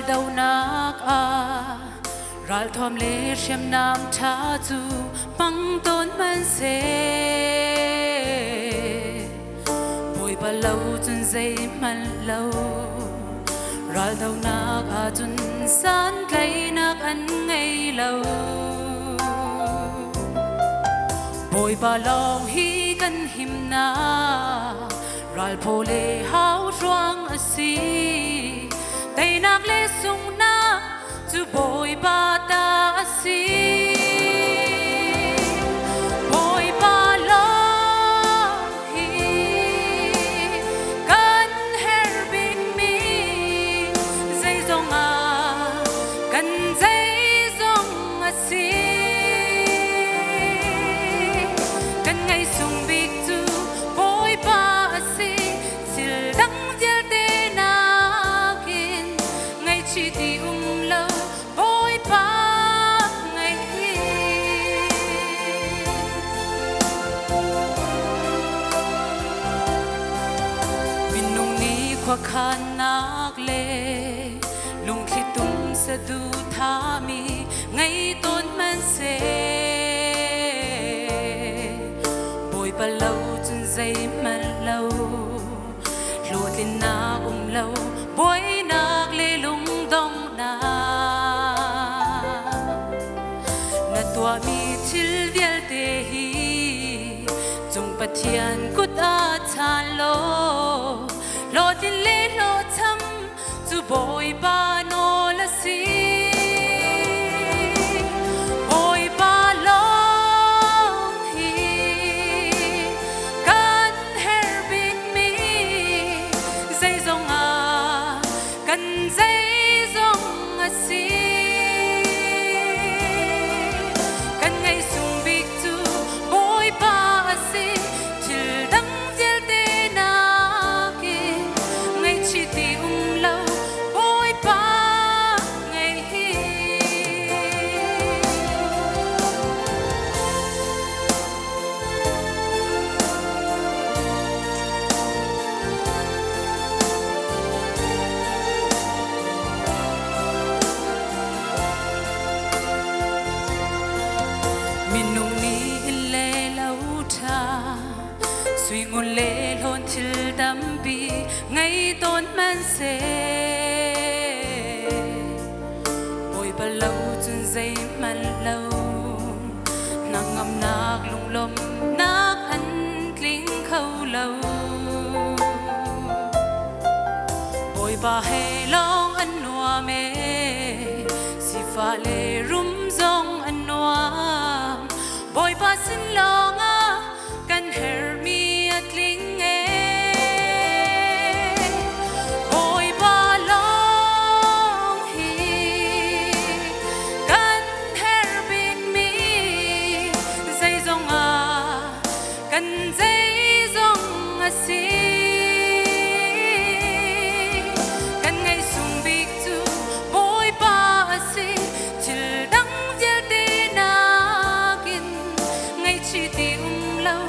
đầu nạc ral thom le shem nam tha chu bang ton man se boi ba lâu chun dây man lâu ral đầu nạc chun san cây nạc ăn ngày lâu boi ba long hi kan him na ral po le hao roang asi tay nạc le sung na chu boi ba ta asi boi ba long hi kan her bin mi dây dong kan dây dong asi kan ngày sung big tu boi ba asi sil dang dial te na kin ngày chi ti lâu boi ba ngày min nung ni khoa khan nak le lung khi tung sa du tha mi ngày tôn man se boi ba lâu chun dây man lâu lùa tin na lâu boi nak le lung dong na tua mi thil dial te hi chung pathian kut a chan lo tin le lo cham chu boi ba no la si boi ba long hi kan her big mi dây dong kan dây dong si suy ngôn lệ hôn thil đam bi ngày tôn man se boi ba lâu chun dây man lâu nàng ngâm nak lung lom nak ăn kling khâu lâu boi ba hay long ăn noa me si pha le rum zong ăn noa boi ba xin long kan her mi kling boi ba long hi kan her bin mi dây dong kan dây dong si kan ngày sung big tu boi ba si chil dang dial te na kin ngày chi ti lâu